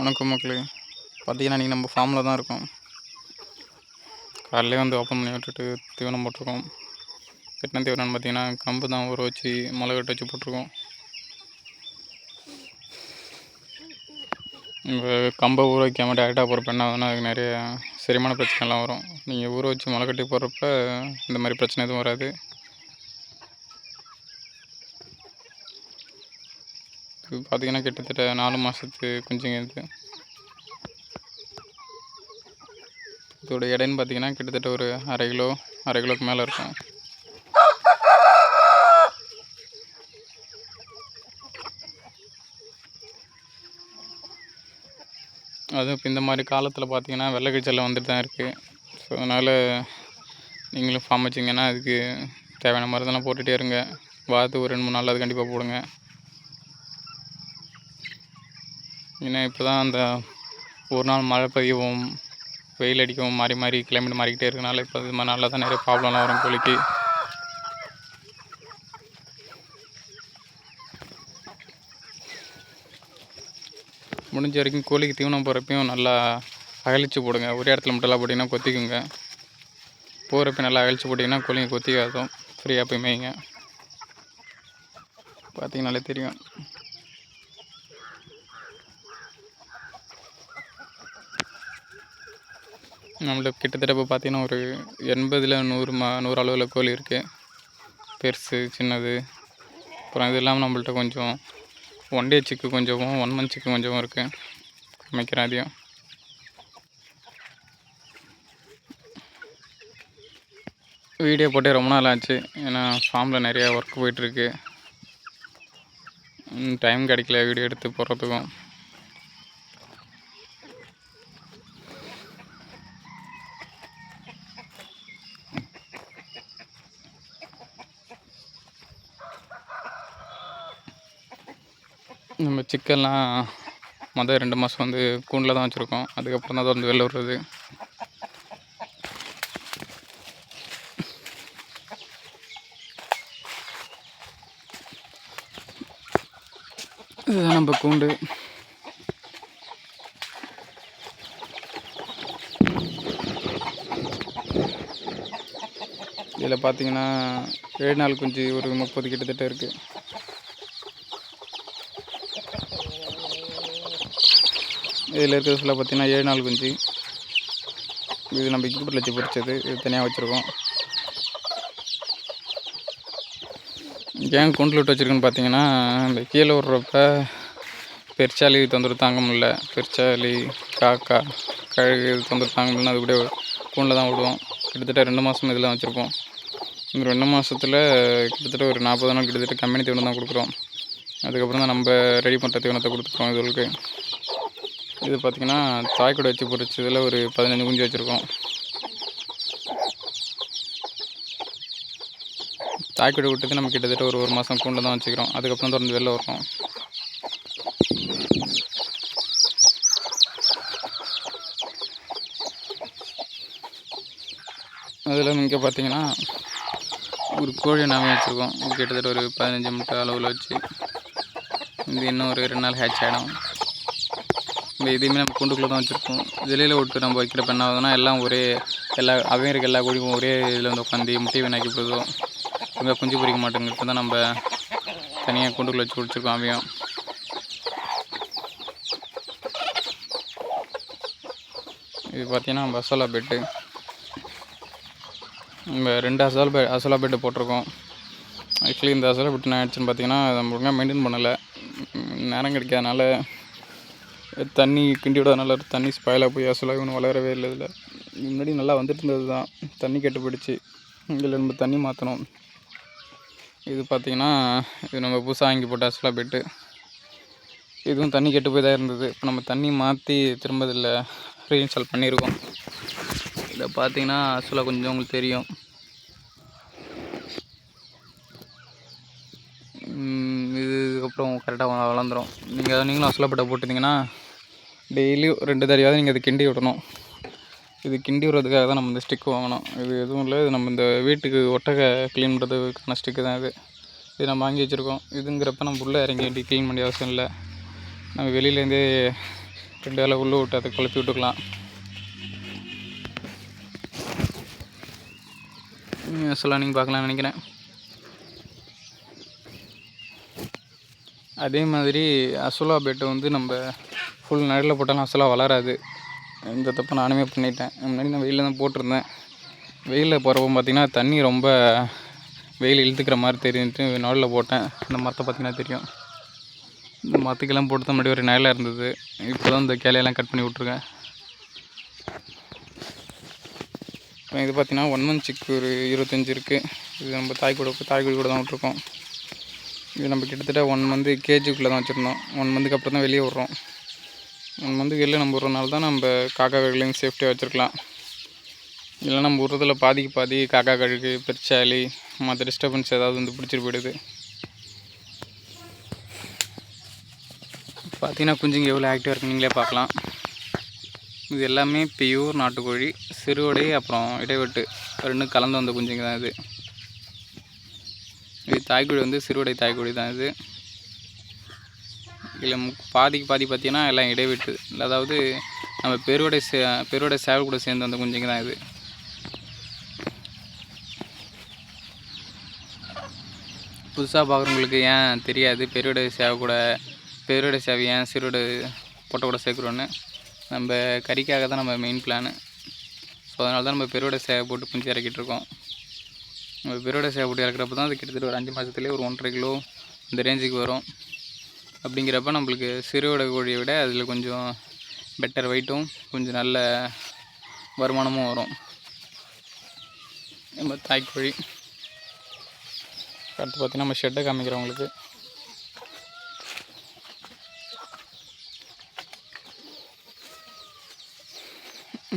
வணக்கம் மக்களே. பார்த்தீங்கன்னா இன்றைக்கி நம்ம ஃபார்மில் தான் இருக்கோம். காலையிலே வந்து ஓப்பன் பண்ணி விட்டுட்டு தீவனம் போட்டிருக்கோம். என்ன தீவனம்னு பார்த்தீங்கன்னா கம்பு தான் ஊற வச்சு முளை கட்ட வச்சு போட்டிருக்கோம். கம்பை ஊற வைக்காமல் டேரெக்டாக போகிறப்ப என்ன ஆகுதுன்னா அதுக்கு நிறைய செரிமான பிரச்சனைலாம் வரும். நீங்கள் ஊற வச்சு முளை கட்டி போடுறப்ப இந்த மாதிரி பிரச்சனை எதுவும் வராது. இது பார்த்திங்கன்னா கிட்டத்தட்ட 4 மாதத்து குஞ்சுங்க. இதோட எடைன்னு பார்த்தீங்கன்னா கிட்டத்தட்ட ஒரு அரை கிலோக்கு மேலே இருக்கும். அதுவும் இப்போ இந்த மாதிரி காலத்தில் பார்த்தீங்கன்னா வெள்ளை கீச்சல் வந்துட்டு தான் இருக்குது. ஸோ அதனால் நீங்களும் ஃபார்ம் வச்சிங்கன்னா அதுக்கு தேவையான மருந்தெல்லாம் போட்டுகிட்டே இருங்க. வாரத்துக்கு ஒரு 2-3 நாள் அது கண்டிப்பாக போடுங்க. ஏன்னா இப்போ தான் அந்த ஒரு நாள் மழை பெய்யவும் வெயில் அடிக்கவும் மாறி கிளைமேட் மாறிக்கிட்டே இருக்கனால இப்போ இது மாதிரி நல்லா தான் நிறைய ப்ராப்ளம்லாம் வரும் கோழிக்கு. முடிஞ்ச வரைக்கும் கோழிக்கு தீவனம் போகிறப்பையும் நல்லா அகழிச்சு போடுங்க. ஒரே இடத்துல மட்டும் போட்டிங்கன்னா கொத்திக்குங்க. போகிறப்ப நல்லா அகழிச்சு போட்டிங்கன்னா கோழிங்க கொத்திக்காதும். ஃப்ரீயாக போய் மேய்ங்க. பார்த்தீங்கனாலே தெரியும். நம்மளுக்கு கிட்டத்தட்ட இப்போ பார்த்தீங்கன்னா ஒரு 80-100 அளவில் கோழி இருக்குது. பெருசு சின்னது. அப்புறம் இது இல்லாமல் நம்மள்ட்ட கொஞ்சம் 1 day சிக்கு கொஞ்சமும் 1 month சிக்கு கொஞ்சமும் இருக்குது. அமைக்கிறேன் அதையும். வீடியோ போட்டே ரொம்ப நாள் ஆச்சு. ஏன்னா ஃபார்மில் நிறையா ஒர்க் போயிட்டுருக்கு. டைம் கிடைக்கல வீடியோ எடுத்து போடுறதுக்கும். நம்ம சிக்கன்லாம் மொதல் 2 மாதம் வந்து கூண்டில் தான் வச்சுருக்கோம். அதுக்கப்புறம் தான் வந்து வெளில விடுறது. இதுதான் நம்ம கூண்டு. இதில் பார்த்தீங்கன்னா 7 நாள் குஞ்சு ஒரு 30 கிட்டத்தட்ட இருக்குது. இதில் இருக்கிறது ஃபுல்லாக பார்த்தீங்கன்னா 7 நாள் குஞ்சு. இது நம்ம இன்குபேட்டரில் வச்சு பொரிச்சது. இது தனியாக வச்சுருக்கோம். ஏன் கூண்டில் விட்டு வச்சுருக்குன்னு பார்த்தீங்கன்னா இந்த கீழே விட்றப்ப பெருச்சாளி தொந்தரவு தாங்க முடியல. பெருச்சாளி, காக்கா, கழுகு தொந்தரவு தாங்க முடியலன்னு அது கூட கூண்டில் தான் விடுவோம். கிட்டத்தட்ட 2 மாதம் இதெல்லாம் வச்சுருப்போம். இந்த 2 மாதத்தில் கிட்டத்தட்ட ஒரு 40 நாள் கிட்டத்தட்ட கம்பெனி தீவனம் தான் கொடுக்குறோம். அதுக்கப்புறம் தான் நம்ம ரெடி பண்ணுற தீவனத்தை கொடுத்துருக்கோம் இதுகளுக்கு. இது பார்த்திங்கன்னா தாய்க்கூட வச்சு பொரிச்சதில் ஒரு 15 குஞ்சு வச்சுருக்கோம். தாய்க்கூட விட்டது நம்ம கிட்டத்தட்ட ஒரு மாதம் கூண்டில் தான் வச்சுக்கிறோம். அதுக்கப்புறம் தொடர்ந்து வெளில வரும். அதில் இங்கே பார்த்தீங்கன்னா ஒரு கோழி நாமே வச்சுருக்கோம். கிட்டத்தட்ட ஒரு 15 முட்டை அளவில் வச்சு இது இன்னும் ஒரு 2 நாள் ஹேட்ச் ஆகிடும். இப்போ இதையுமே நம்ம கூண்டுக்குள்ளே தான் வச்சுருக்கோம். வெளியில் விட்டு நம்ம வைக்கிறப்ப என்ன ஆகுதுன்னா எல்லாம் அவையும் எல்லா கோழியும் ஒரே இதில் வந்து உட்காந்து முட்டை வீணாக்கி போதும். இங்கே குஞ்சு பொறிக்க மாட்டேங்கிறது தான் நம்ம தனியாக கூண்டுக்குள்ளே வச்சு குடிச்சிருக்கோம். அவையும் இது பார்த்திங்கன்னா நம்ம அசோலா பெட்டு. நம்ம 2 அசோலா பெட்டு போட்டிருக்கோம். ஆக்சுவலி இந்த அசோலா பெட்டு என்ன ஆயிடுச்சுன்னு பார்த்தீங்கன்னா நம்ம ஒழுங்காக மெயின்டைன் பண்ணலை. நேரம் கிடைக்காதனால தண்ணி கிண்டி விடாதனால தண்ணி ஸ்பாயிலாக போய் அசோலா ஒன்றும் வளரவே இல்லை. இதில் முன்னாடி நல்லா வந்துட்டு இருந்தது தான். தண்ணி கெட்டு போயிடுச்சு. இதில் நம்ம தண்ணி மாற்றணும். இது பார்த்திங்கன்னா இது நம்ம புதுசாக வாங்கி போட்ட அசோலா பெட்டு. இதுவும் தண்ணி கெட்டு போய் தான் இருந்தது. இப்போ நம்ம தண்ணி மாற்றி திரும்ப இதில் ரீஇன்ஸ்டால் பண்ணியிருக்கோம். இதில் பார்த்தீங்கன்னா அசோலா கொஞ்சம் உங்களுக்கு தெரியும். இதுக்கப்புறம் கரெக்டாக வளர்ந்துடும். நீங்களும் அசோலா பெட்டை போட்டிருந்தீங்கன்னா டெய்லியும் 2 தடவையாவது நீங்கள் அதை கிண்டி விடணும். இது கிண்டி விடுறதுக்காக தான் நம்ம இந்த ஸ்டிக் வாங்கினோம். இது எதுவும் இல்லை, இது நம்ம இந்த வீட்டுக்கு ஒட்டகை க்ளீன் பண்ணுறதுக்கான ஸ்டிக்கு தான் இது நம்ம வாங்கி வச்சுருக்கோம். இதுங்கிறப்ப நம்ம உள்ளே இறங்கி க்ளீன் பண்ணி அவசியம் இல்லை. நம்ம வெளியிலேருந்தே 2 வேளை உள்ளே விட்டு அதை குழப்பி விட்டுக்கலாம். சொல்லலாம் நீங்கள் பார்க்கலாம்னு நினைக்கிறேன். அதே மாதிரி அசோலா பெட்டை வந்து நம்ம ஃபுல் நிழலில் போட்டாலும் அசோலா வளராது. இந்த தப்பு நானுமே பண்ணிட்டேன். முன்னாடி நான் வெயிலில் தான் போட்டிருந்தேன். வெயிலில் போகிறப்ப பார்த்திங்கன்னா தண்ணி ரொம்ப வெயில் இழுத்துக்கிற மாதிரி தெரிஞ்சுட்டு நிழலில் போட்டேன். இந்த மரத்தை பார்த்திங்கன்னா தெரியும். இந்த மரத்துக்கெல்லாம் போட்டு தான் முன்னாடி ஒரு நிழலாக இருந்தது. இப்போ தான் இந்த கிளையெல்லாம் கட் பண்ணி விட்ருக்கேன். இது பார்த்திங்கன்னா 1 month சிக்கு ஒரு 25 இருக்குது. இது நம்ம தாய்க்குடி கூட தான் விட்ருக்கோம். இது நம்ம கிட்டத்தட்ட 1 month கேஜுக்குள்ளே தான் வச்சுருந்தோம். 1 monthக்கு அப்புறம் தான் வெளியே விட்றோம். 1 month வெளியே நம்ம விட்றனால தான் நம்ம காக்கா கழுகுலையும் சேஃப்டியாக வச்சுருக்கலாம். இல்லைனா நம்ம விட்றதில் பாதிக்கு பாதி காக்கா கழுகு, பெருச்சாளி, மற்ற டிஸ்டர்பன்ஸ் ஏதாவது வந்து பிடிச்சிட்டு போயிடுது. பார்த்திங்கன்னா குஞ்சுங்க எவ்வளோ ஆக்டிவாக இருக்குது நீங்களே பார்க்கலாம். இது எல்லாமே பியூர் நாட்டுக்கோழி, சிறுவடை அப்புறம் இடைவெட்டு 2 கலந்து வந்த குஞ்சுங்க தான் இது. இது தாய்க்கோழி வந்து சிறுவடை தாய்க்கோழி தான் இது. இதில் பாதிக்கு பாதி பார்த்திங்கன்னா எல்லாம் இடைவெட்டு, அதாவது நம்ம பெருவடை சேவல் கூட சேர்ந்து வந்த குஞ்சுங்க தான் இது. புதுசாக பார்க்குறவங்களுக்கு ஏன் தெரியாது பெருவடை சேவை ஏன் சிறுவடை பொட்டை கூட சேர்க்குறோன்னு. நம்ம கறிக்காக தான் நம்ம மெயின் பிளானு. ஸோ அதனால தான் நம்ம பெருவடை சேவை போட்டு குஞ்சு இறக்கிட்டுருக்கோம். நம்ம பெருவடை சேவை போட்டு இறக்குறப்ப தான் அது கிட்டத்தட்ட ஒரு 5 மாதத்துலேயே ஒரு 1.5 கிலோ இந்த ரேஞ்சுக்கு வரும். அப்படிங்கிறப்ப நம்மளுக்கு சிறுவடை கோழியை விட அதில் கொஞ்சம் பெட்டர் வெயிட்டும் கொஞ்சம் நல்ல வருமானமும் வரும். நம்ம தாய்க்கோழி அடுத்து பார்த்திங்கன்னா நம்ம ஷெட்டை காமிக்கிறவங்களுக்கு.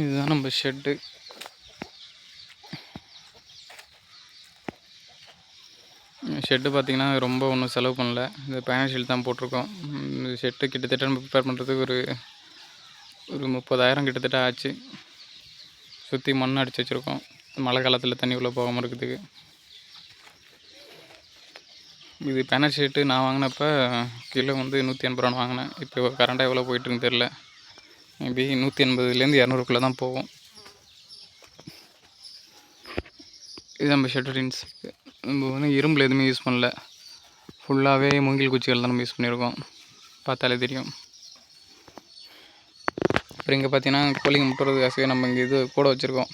இதுதான் நம்ம ஷெட்டு. ஷெட்டு பார்த்திங்கன்னா ரொம்ப ஒன்றும் செலவு பண்ணல. இந்த பேனல் தான் போட்டிருக்கோம். இந்த ஷெட்டு கிட்டத்தட்ட நம்ம ப்ரிப்பேர் பண்ணுறதுக்கு ஒரு 30,000 கிட்டத்தட்ட ஆச்சு. சுற்றி மண் அடித்து வச்சுருக்கோம் மழை காலத்தில் தண்ணி உள்ளே போகாமல் இருக்கிறதுக்கு. இது பேனல் ஷீட்டு நான் வாங்கினப்போ கிலோ வந்து 180 ரூபான்னு வாங்கினேன். இப்போ கரண்டாக எவ்வளோ போயிட்டுருக்குன்னு தெரில. மேபி 180லேருந்து 200க்குள்ளே தான் போகும். இது நம்ம ஷெட்டரின்ஸ். நம்ம வந்து இரும்பில் எதுவுமே யூஸ் பண்ணல. ஃபுல்லாகவே மூங்கில் குச்சிகள் தான் நம்ம யூஸ் பண்ணியிருக்கோம். பார்த்தாலே தெரியும். அப்புறம் இங்கே பார்த்தீங்கன்னா கோழிங்க முட்டுறதுக்காக நம்ம இங்கே இது கூட வச்சுருக்கோம்.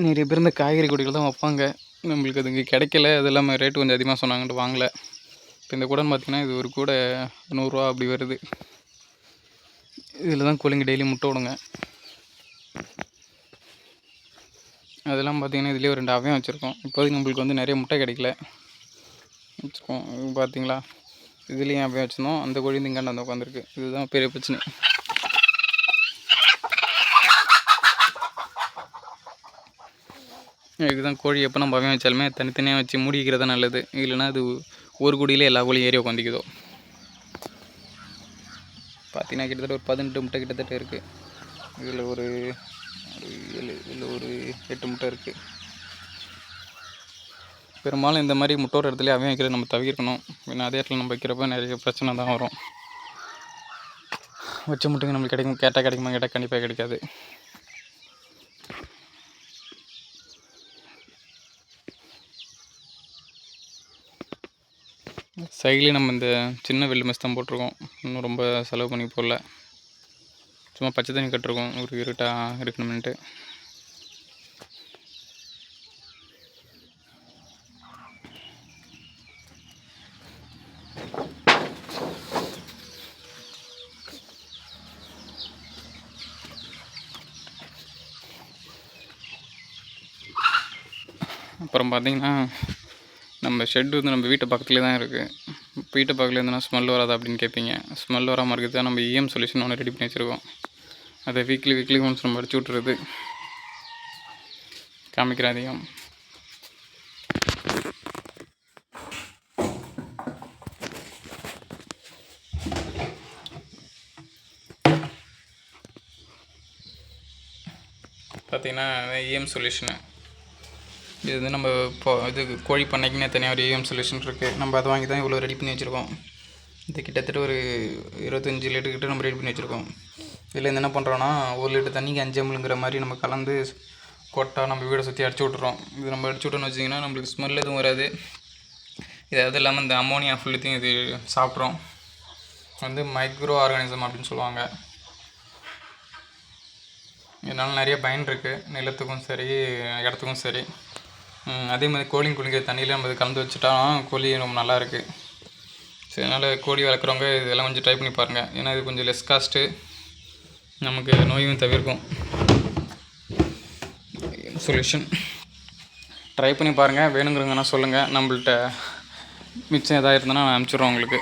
நிறைய பேர் இந்த காய்கறி கொடிகள் தான் வைப்பாங்க. நம்மளுக்கு அது இங்கே கிடைக்கல. அது இல்லாமல் ரேட்டு கொஞ்சம் அதிகமாக சொன்னாங்கன்ட்டு வாங்கலை. இப்போ இந்த கூடன்னு பார்த்திங்கன்னா இது ஒரு கூட 100 ரூபா அப்படி வருது. இதில் தான் கோழிங்க டெய்லி முட்டை விடுங்க. அதெல்லாம் பார்த்திங்கன்னா இதுலேயே ஒரு 2 அவையும் வச்சுருக்கோம். இப்போதைக்கு நம்மளுக்கு வந்து நிறைய முட்டை கிடைக்கல வச்சுருக்கோம். பார்த்தீங்களா, இதுலேயும் அவையும் வச்சுருந்தோம். அந்த கோழி இங்காண்டு வந்து உட்காந்துருக்கு. இதுதான் பெரிய பிரச்சனை. இதுதான் கோழி எப்போ நம்ம அவையும் வச்சாலுமே தனித்தனியாக வச்சு மூடிக்கிறது தான் நல்லது. இல்லைன்னா அது ஒரு குடியிலே எல்லா கோழியும் ஏறி உட்காந்துக்குதோ. பார்த்தீங்கன்னா கிட்டத்தட்ட ஒரு 18 முட்டை கிட்டத்தட்ட இருக்குது. இதில் ஒரு 7, இதில் ஒரு 8 முட்டை இருக்குது. பெரும்பாலும் இந்த மாதிரி முட்டோர இடத்துல அவையும் வைக்கிறது நம்ம தவிர்க்கணும். ஏன்னா அதே இடத்துல நம்ம வைக்கிறப்ப நிறைய பிரச்சனை தான் வரும். வச்ச முட்டைங்க நம்மளுக்கு கிடைக்கும், கேட்டால் கிடைக்குமா கேட்டால் கண்டிப்பாக கிடைக்காது. சைட்லேயே நம்ம இந்த சின்ன வெள்ளி மெஸ் தான் போட்டிருக்கோம். இன்னும் ரொம்ப செலவு பண்ணி போடல. சும்மா பச்சை தண்ணி கட்டிருக்கோம் ஒரு இருட்டாக இருக்கணும்ன்ட்டு. அப்புறம் பார்த்திங்கன்னா நம்ம ஷெட்டு வந்து நம்ம வீட்டு பக்கத்துலேயே தான் இருக்குது. வீட்டு பக்கத்தில் இருந்தோன்னா ஸ்மெல் வராது அப்படின்னு கேட்பீங்க. ஸ்மெல் வராமல் இருக்குது தான் நம்ம EM சொல்யூஷன் ஒன்று ரெடி பண்ணி வச்சுருக்கோம். அதை வீக்லி ஒன்ஸ் நம்ம அடிச்சு விட்றது. காமிக்கிறேன் அதிகம். பார்த்திங்கன்னா EM சொல்யூஷனு இது வந்து நம்ம இப்போ இது கோழி பண்ணைக்குன்னே தனியாக ஒரு EM சொல்யூஷன் இருக்குது. நம்ம அதை வாங்கி தான் இவ்வளோ ரெடி பண்ணி வச்சுருக்கோம். இது கிட்டத்தட்ட ஒரு 25 லிட்டர் கிட்ட நம்ம ரெடி பண்ணி வச்சுருக்கோம். இதில் என்ன பண்ணுறோன்னா 1 லிட்டர் தண்ணிக்கு 5 mlங்கிற மாதிரி நம்ம கலந்து கொட்டா நம்ம வீடை சுற்றி அடிச்சு விட்றோம். இது நம்ம அடிச்சு விட்டோன்னு வச்சிங்கன்னா நம்மளுக்கு ஸ்மெல் எதுவும் வராது. இது அது இல்லாமல் இந்த அமோனியா ஃபுல்லுத்தையும் இது சாப்பிட்றோம். வந்து மைக்ரோ ஆர்கானிசம் அப்படின்னு சொல்லுவாங்க. இதனால் நிறைய பயன் இருக்குது, நிலத்துக்கும் சரி இடத்துக்கும் சரி. அதே மாதிரி கோழிங்க குளிக்கிற தண்ணியில் நம்ம இது கலந்து வச்சுட்டா கோழி ரொம்ப நல்லா இருக்குது. சரி, அதனால் கோழி வளர்க்குறவங்க இதெல்லாம் கொஞ்சம் ட்ரை பண்ணி பாருங்கள். ஏன்னா இது கொஞ்சம் லெஸ் காஸ்ட்டு, நமக்கு நோயும் தவிர்க்கும் சொல்யூஷன். ட்ரை பண்ணி பாருங்கள். வேணுங்கிறவங்கன்னா சொல்லுங்கள். நம்மள்ட்ட மிச்சம் எதாவது இருந்ததுன்னா நான் அனுப்பிச்சிடுறோம் உங்களுக்கு.